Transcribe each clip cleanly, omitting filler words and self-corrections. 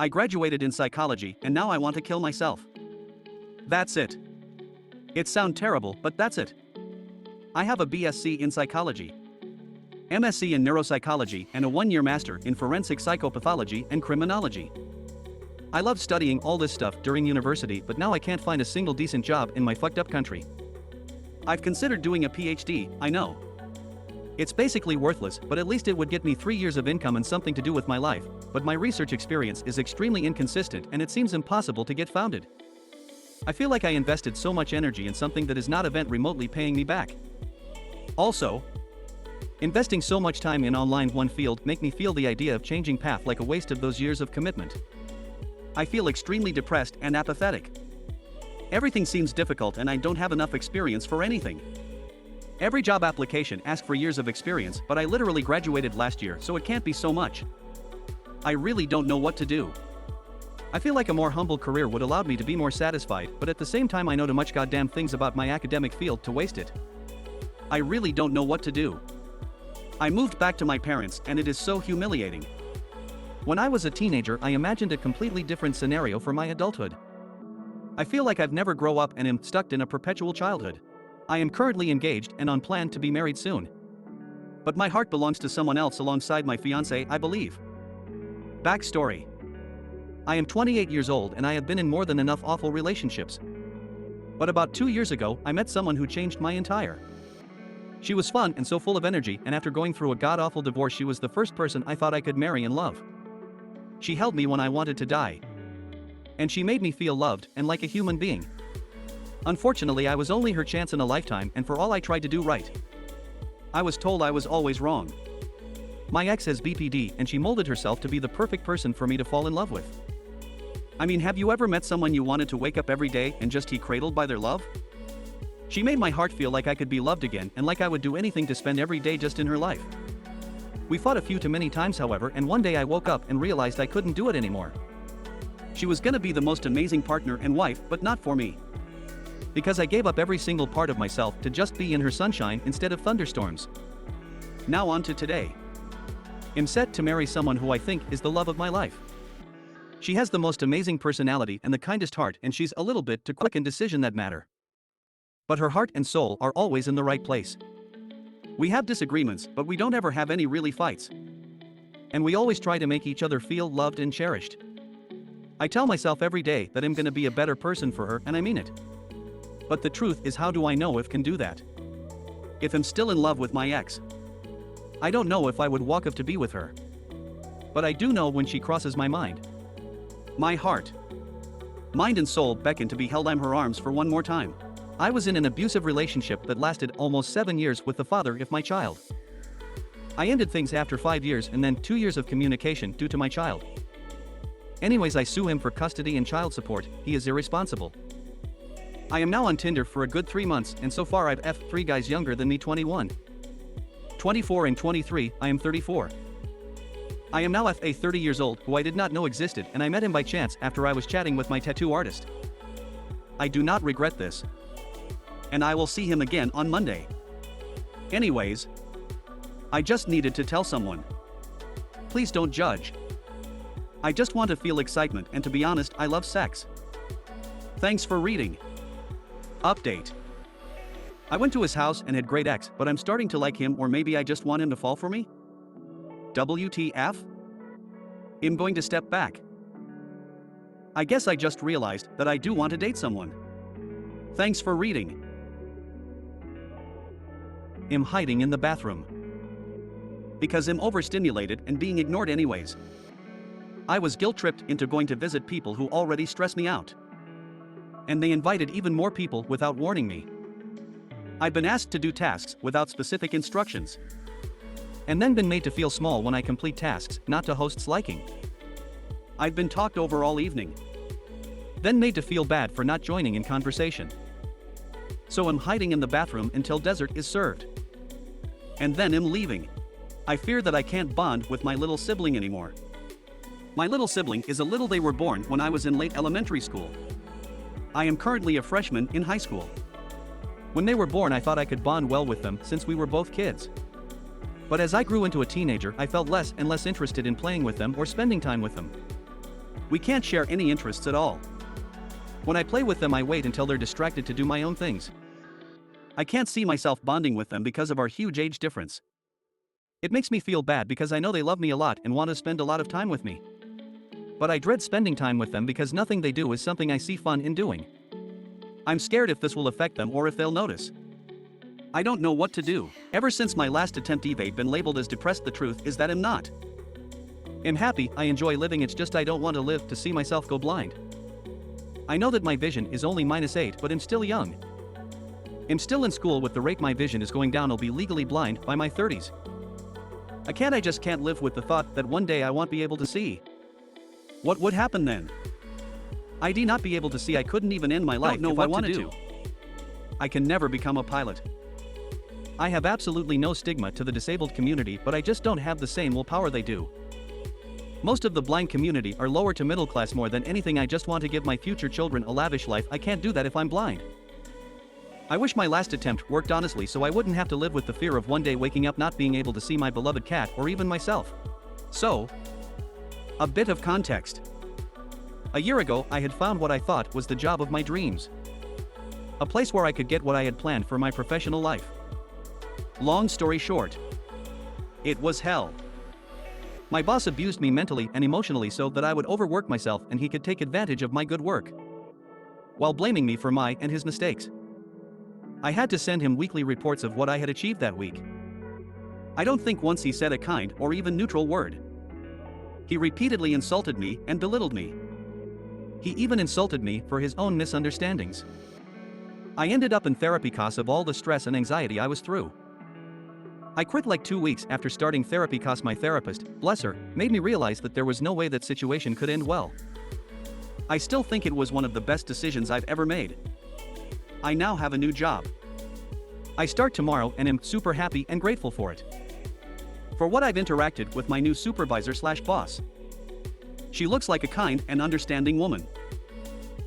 I graduated in psychology and now I want to kill myself. That's it. It sounds terrible, but that's it. I have a BSc in psychology, MSc in neuropsychology, and a 1-year master in forensic psychopathology and criminology. I loved studying all this stuff during university, but now I can't find a single decent job in my fucked up country. I've considered doing a PhD, I know. It's basically worthless, but at least it would get me 3 years of income and something to do with my life, but my research experience is extremely inconsistent and it seems impossible to get founded. I feel like I invested so much energy in something that is not even remotely paying me back. Also, investing so much time in online one field make me feel the idea of changing path like a waste of those years of commitment. I feel extremely depressed and apathetic. Everything seems difficult and I don't have enough experience for anything. Every job application asks for years of experience, but I literally graduated last year, so it can't be so much. I really don't know what to do. I feel like a more humble career would allow me to be more satisfied, but at the same time I know too much goddamn things about my academic field to waste it. I really don't know what to do. I moved back to my parents and it is so humiliating. When I was a teenager, I imagined a completely different scenario for my adulthood. I feel like I've never grown up and am stuck in a perpetual childhood. I am currently engaged and on plan to be married soon. But my heart belongs to someone else alongside my fiancé, I believe. Backstory. I am 28 years old and I have been in more than enough awful relationships. But about 2 years ago, I met someone who changed my entire. She was fun and so full of energy, and after going through a god-awful divorce, she was the first person I thought I could marry and love. She held me when I wanted to die. And she made me feel loved and like a human being. Unfortunately, I was only her chance in a lifetime, and for all I tried to do right, I was told I was always wrong. My ex has BPD and she molded herself to be the perfect person for me to fall in love with. I mean, have you ever met someone you wanted to wake up every day and just be cradled by their love? She made my heart feel like I could be loved again and like I would do anything to spend every day just in her life. We fought a few too many times, however, and one day I woke up and realized I couldn't do it anymore. She was gonna be the most amazing partner and wife, but not for me. Because I gave up every single part of myself to just be in her sunshine instead of thunderstorms. Now on to today. I'm set to marry someone who I think is the love of my life. She has the most amazing personality and the kindest heart, and she's a little bit too quick in decision that matter. But her heart and soul are always in the right place. We have disagreements, but we don't ever have any really fights. And we always try to make each other feel loved and cherished. I tell myself every day that I'm gonna be a better person for her, and I mean it. But the truth is, how do I know if I can do that? If I'm still in love with my ex, I don't know if I would walk up to be with her. But I do know when she crosses my mind. My heart, mind and soul beckon to be held in her arms for one more time. I was in an abusive relationship that lasted almost 7 years with the father of my child. I ended things after 5 years and then 2 years of communication due to my child. Anyways, I sue him for custody and child support. He is irresponsible. I am now on Tinder for a good 3 months, and so far I've F'd 3 guys younger than me, 21, 24 and 23, I am 34. I am now a 30 years old who I did not know existed, and I met him by chance after I was chatting with my tattoo artist. I do not regret this. And I will see him again on Monday. Anyways, I just needed to tell someone. Please don't judge. I just want to feel excitement, and to be honest, I love sex. Thanks for reading. Update. I went to his house and had great ex, but I'm starting to like him, or maybe I just want him to fall for me? WTF? I'm going to step back. I guess I just realized that I do want to date someone. Thanks for reading. I'm hiding in the bathroom. Because I'm overstimulated and being ignored anyways. I was guilt-tripped into going to visit people who already stress me out. And they invited even more people without warning me. I've been asked to do tasks without specific instructions. And then been made to feel small when I complete tasks, not to host's liking. I've been talked over all evening. Then made to feel bad for not joining in conversation. So I'm hiding in the bathroom until dessert is served. And then I'm leaving. I fear that I can't bond with my little sibling anymore. My little sibling is a little. They were born when I was in late elementary school. I am currently a freshman in high school. When they were born, I thought I could bond well with them since we were both kids. But as I grew into a teenager, I felt less and less interested in playing with them or spending time with them. We can't share any interests at all. When I play with them, I wait until they're distracted to do my own things. I can't see myself bonding with them because of our huge age difference. It makes me feel bad because I know they love me a lot and want to spend a lot of time with me. But I dread spending time with them because nothing they do is something I see fun in doing. I'm scared if this will affect them or if they'll notice. I don't know what to do. Ever since my last attempt, I've been labeled as depressed. The truth is that I'm not. I'm happy, I enjoy living, it's just I don't want to live to see myself go blind. I know that my vision is only -8, but I'm still young. I'm still in school. With the rate my vision is going down, I'll be legally blind by my 30s. I just can't live with the thought that one day I won't be able to see. What would happen then? I'd not be able to see. I couldn't even end my life if I wanted to. I can never become a pilot. I have absolutely no stigma to the disabled community, but I just don't have the same willpower they do. Most of the blind community are lower to middle class. More than anything, I just want to give my future children a lavish life. I can't do that if I'm blind. I wish my last attempt worked honestly, so I wouldn't have to live with the fear of one day waking up not being able to see my beloved cat or even myself. So, a bit of context. A year ago, I had found what I thought was the job of my dreams. A place where I could get what I had planned for my professional life. Long story short, it was hell. My boss abused me mentally and emotionally so that I would overwork myself and he could take advantage of my good work, while blaming me for my and his mistakes. I had to send him weekly reports of what I had achieved that week. I don't think once he said a kind or even neutral word. He repeatedly insulted me and belittled me. He even insulted me for his own misunderstandings. I ended up in therapy because of all the stress and anxiety I was through. I quit like 2 weeks after starting therapy because my therapist, bless her, made me realize that there was no way that situation could end well. I still think it was one of the best decisions I've ever made. I now have a new job. I start tomorrow and am super happy and grateful for it. For what I've interacted with my new supervisor/boss. She looks like a kind and understanding woman.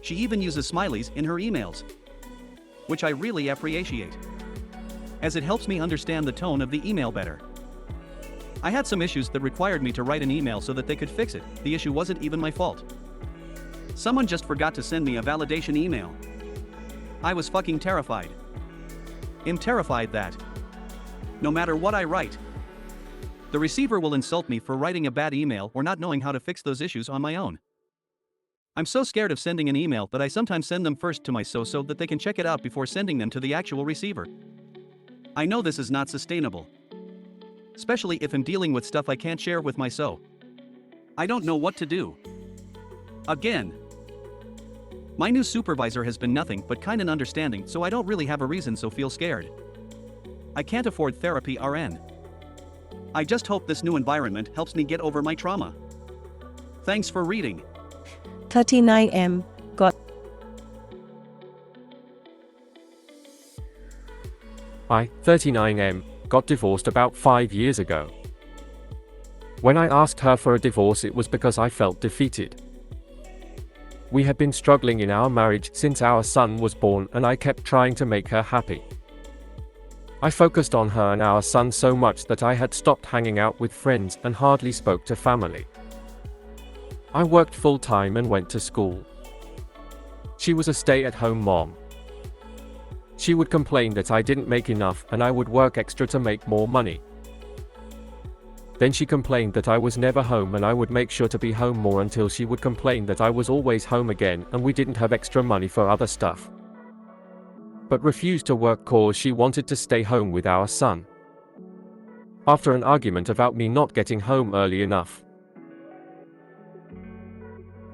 She even uses smileys in her emails, which I really appreciate, as it helps me understand the tone of the email better. I had some issues that required me to write an email so that they could fix it. The issue wasn't even my fault. Someone just forgot to send me a validation email. I was fucking terrified. I'm terrified that no matter what I write, the receiver will insult me for writing a bad email or not knowing how to fix those issues on my own. I'm so scared of sending an email that I sometimes send them first to my so that they can check it out before sending them to the actual receiver. I know this is not sustainable, especially if I'm dealing with stuff I can't share with my so. I don't know what to do. Again, my new supervisor has been nothing but kind and understanding, so I don't really have a reason so feel scared. I can't afford therapy RN. I just hope this new environment helps me get over my trauma. Thanks for reading. 39M got. I, 39M, got divorced about 5 years ago. When I asked her for a divorce, it was because I felt defeated. We had been struggling in our marriage since our son was born, and I kept trying to make her happy. I focused on her and our son so much that I had stopped hanging out with friends and hardly spoke to family. I worked full-time and went to school. She was a stay-at-home mom. She would complain that I didn't make enough and I would work extra to make more money. Then she complained that I was never home and I would make sure to be home more until she would complain that I was always home again and we didn't have extra money for other stuff. But refused to work cause she wanted to stay home with our son. After an argument about me not getting home early enough,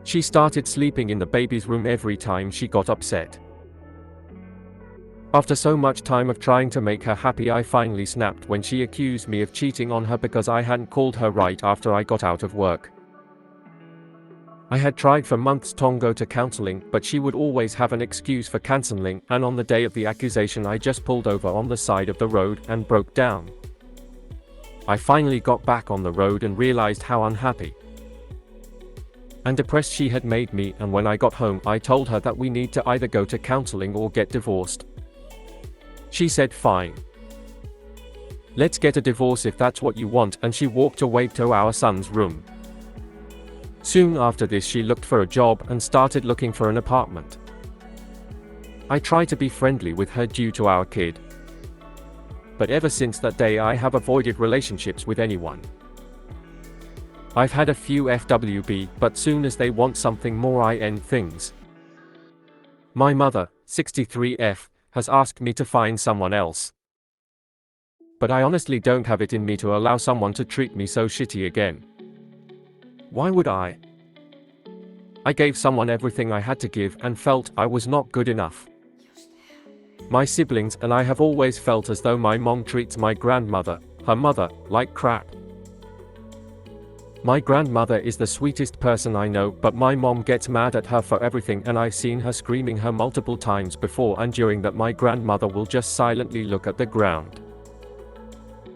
she started sleeping in the baby's room every time she got upset. After so much time of trying to make her happy, I finally snapped when she accused me of cheating on her because I hadn't called her right after I got out of work. I had tried for months to go to counseling, but she would always have an excuse for canceling, and on the day of the accusation I just pulled over on the side of the road and broke down. I finally got back on the road and realized how unhappy and depressed she had made me, and when I got home I told her that we need to either go to counseling or get divorced. She said fine. Let's get a divorce if that's what you want, and she walked away to our son's room. Soon after this, she looked for a job and started looking for an apartment. I tried to be friendly with her due to our kid. But ever since that day, I have avoided relationships with anyone. I've had a few FWB, but soon as they want something more, I end things. My mother, 63F, has asked me to find someone else. But I honestly don't have it in me to allow someone to treat me so shitty again. Why would I? I gave someone everything I had to give and felt I was not good enough. My siblings and I have always felt as though my mom treats my grandmother, her mother, like crap. My grandmother is the sweetest person I know, but my mom gets mad at her for everything, and I've seen her screaming her multiple times before and during that my grandmother will just silently look at the ground.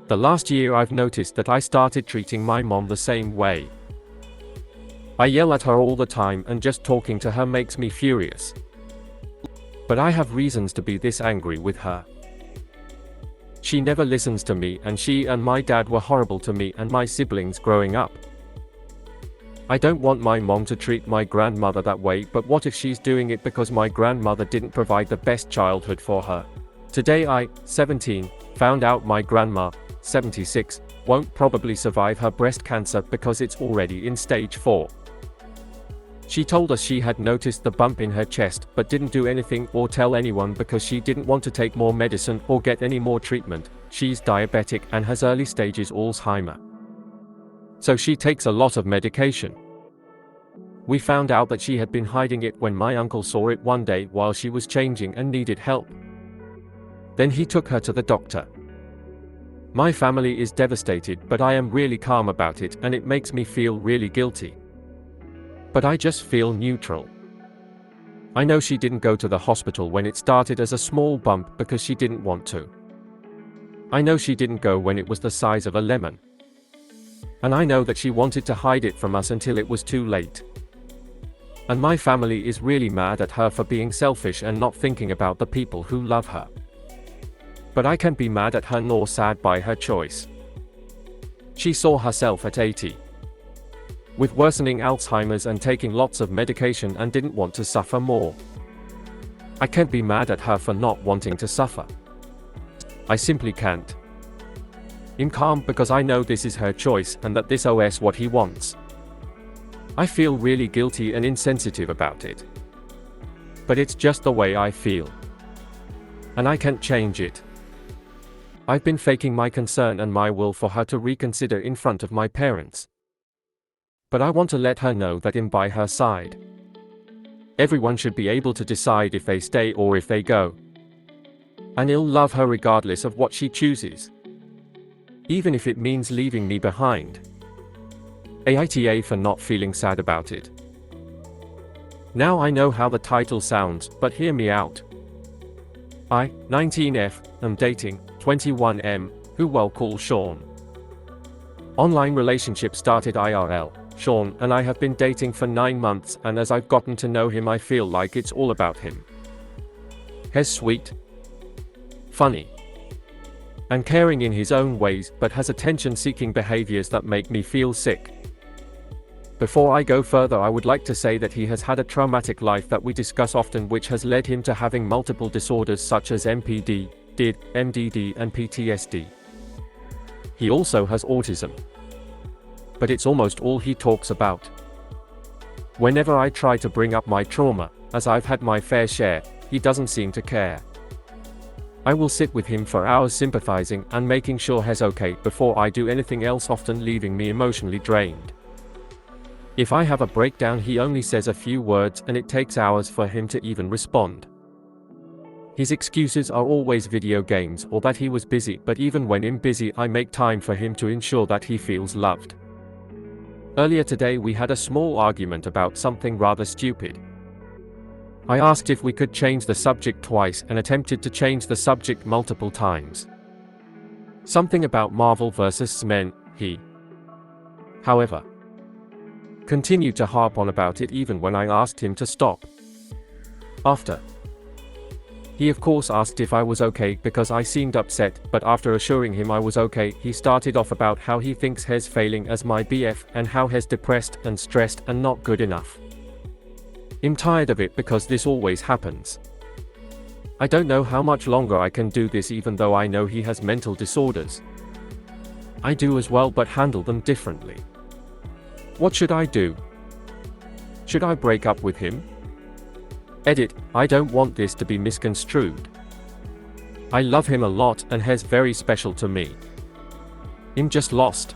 The last year I've noticed that I started treating my mom the same way. I yell at her all the time, and just talking to her makes me furious. But I have reasons to be this angry with her. She never listens to me, and she and my dad were horrible to me and my siblings growing up. I don't want my mom to treat my grandmother that way, but what if she's doing it because my grandmother didn't provide the best childhood for her? Today I, 17, found out my grandma, 76, won't probably survive her breast cancer because it's already in stage 4. She told us she had noticed the bump in her chest, but didn't do anything or tell anyone because she didn't want to take more medicine or get any more treatment. She's diabetic and has early stages Alzheimer. So she takes a lot of medication. We found out that she had been hiding it when my uncle saw it one day while she was changing and needed help. Then he took her to the doctor. My family is devastated, but I am really calm about it, and it makes me feel really guilty. But I just feel neutral. I know she didn't go to the hospital when it started as a small bump because she didn't want to. I know she didn't go when it was the size of a lemon. And I know that she wanted to hide it from us until it was too late. And my family is really mad at her for being selfish and not thinking about the people who love her. But I can't be mad at her nor sad by her choice. She saw herself at 80. With worsening Alzheimer's and taking lots of medication and didn't want to suffer more. I can't be mad at her for not wanting to suffer. I simply can't. I'm calm because I know this is her choice and that this is what he wants. I feel really guilty and insensitive about it. But it's just the way I feel. And I can't change it. I've been faking my concern and my will for her to reconsider in front of my parents. But I want to let her know that I'm by her side. Everyone should be able to decide if they stay or if they go. And I'll love her regardless of what she chooses. Even if it means leaving me behind. AITA for not feeling sad about it. Now I know how the title sounds, but hear me out. I, 19F, am dating 21M, who we'll call Sean. Online relationship started IRL. Sean and I have been dating for 9 months, and as I've gotten to know him, I feel like it's all about him. He's sweet, funny, and caring in his own ways, but has attention-seeking behaviors that make me feel sick. Before I go further, I would like to say that he has had a traumatic life that we discuss often, which has led him to having multiple disorders such as MPD, DID, MDD and PTSD. He also has autism. But it's almost all he talks about. Whenever I try to bring up my trauma, as I've had my fair share, he doesn't seem to care. I will sit with him for hours sympathizing and making sure he's okay before I do anything else, often leaving me emotionally drained. If I have a breakdown, he only says a few words and it takes hours for him to even respond. His excuses are always video games or that he was busy, but even when I'm busy, I make time for him to ensure that he feels loved. Earlier today we had a small argument about something rather stupid. I asked if we could change the subject twice and attempted to change the subject multiple times. Something about Marvel vs. X-Men, he, however, continued to harp on about it even when I asked him to stop. After He of course asked if I was okay because I seemed upset, but after assuring him I was okay, he started off about how he thinks Hes failing as my BF and how Hes depressed and stressed and not good enough. I'm tired of it because this always happens. I don't know how much longer I can do this even though I know he has mental disorders. I do as well but handle them differently. What should I do? Should I break up with him? Edit, I don't want this to be misconstrued. I love him a lot and Hes very special to me. I'm just lost.